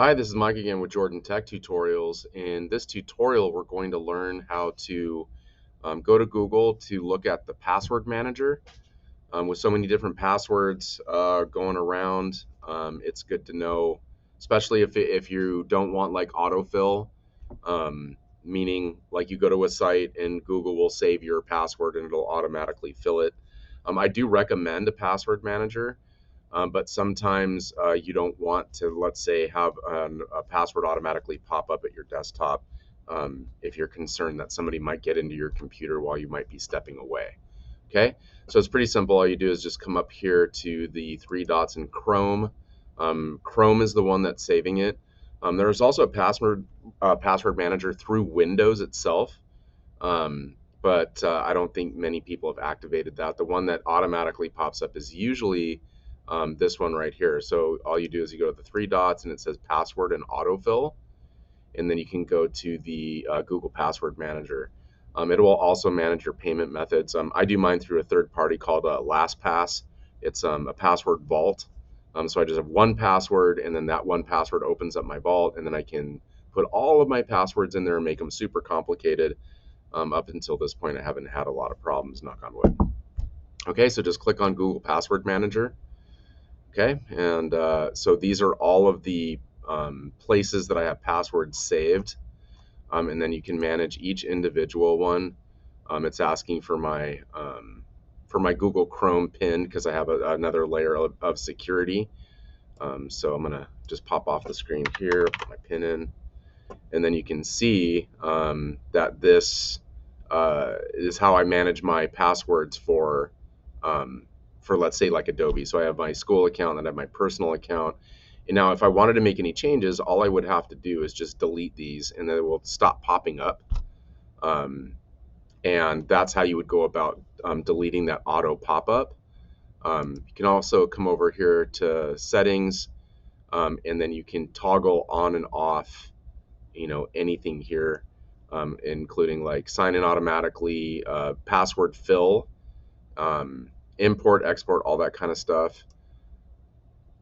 Hi, this is Mike again with Jordan Tech Tutorials. In this tutorial, we're going to learn how to go to Google to look at the password manager. With so many different passwords going around, it's good to know, especially if you don't want like autofill, meaning like you go to a site and Google will save your password and it'll automatically fill it. I do recommend a password manager. But sometimes you don't want to, let's say, have a password automatically pop up at your desktop if you're concerned that somebody might get into your computer while you might be stepping away. Okay, so it's pretty simple. All you do is just come up here to the three dots in Chrome. Chrome is the one that's saving it. There's also a password manager through Windows itself, but I don't think many people have activated that. The one that automatically pops up is usually this one right here. So all you do is you go to the three dots and it says password and autofill, and then you can go to the Google Password Manager. It will also manage your payment methods. I do mine through a third party called LastPass. It's a password vault. So I just have one password, and then that one password opens up my vault, and then I can put all of my passwords in there and make them super complicated. Up until this point, I haven't had a lot of problems, knock on wood. Okay, so just click on Google Password Manager. Okay, and so these are all of the places that I have passwords saved, and then you can manage each individual one. It's asking for my Google Chrome PIN because I have another layer of security. So I'm gonna just pop off the screen here, put my PIN in, and then you can see that this is how I manage my passwords for let's say like Adobe. So I have my school account and I have my personal account. And now if I wanted to make any changes, all I would have to do is just delete these and then it will stop popping up. And that's how you would go about deleting that auto pop-up. You can also come over here to settings, and then you can toggle on and off, anything here, including like sign in automatically, password fill, import, export, all that kind of stuff.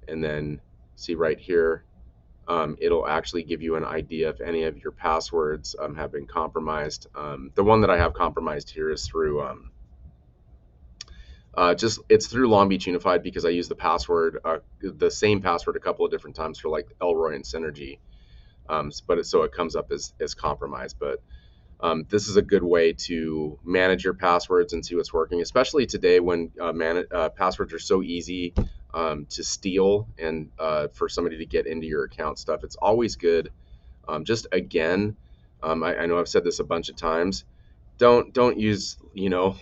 And then see right here, it'll actually give you an idea if any of your passwords have been compromised. The one that I have compromised here is through it's through Long Beach Unified because I use the same password a couple of different times for like Elroy and Synergy. So it comes up as compromised. But this is a good way to manage your passwords and see what's working, especially today when passwords are so easy to steal and for somebody to get into your account stuff. It's always good. Just again, I know I've said this a bunch of times. Don't use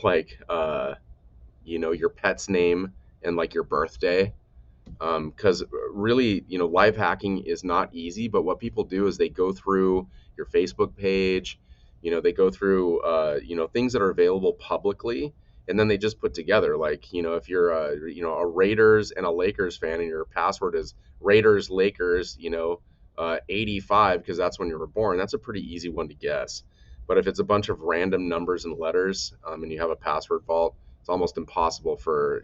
like your pet's name and like your birthday, because really live hacking is not easy. But what people do is they go through your Facebook page, they go through things that are available publicly, and then they just put together like if you're a Raiders and a Lakers fan and your password is Raiders Lakers 85 because that's when you were born, that's a pretty easy one to guess. But if it's a bunch of random numbers and letters, and you have a password vault, it's almost impossible for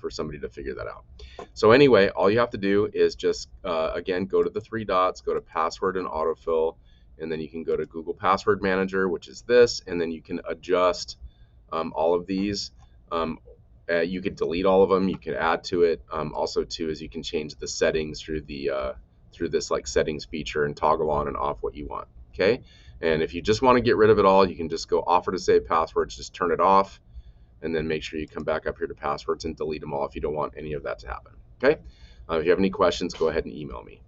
somebody to figure that out. So anyway, all you have to do is just again go to the three dots, go to password and autofill, and then you can go to Google Password Manager, which is this, and then you can adjust all of these. You could delete all of them. You could add to it. Also, too, is you can change the settings through this like settings feature and toggle on and off what you want. Okay, and if you just want to get rid of it all, you can just go offer to save passwords, just turn it off, and then make sure you come back up here to passwords and delete them all if you don't want any of that to happen. Okay, if you have any questions, go ahead and email me.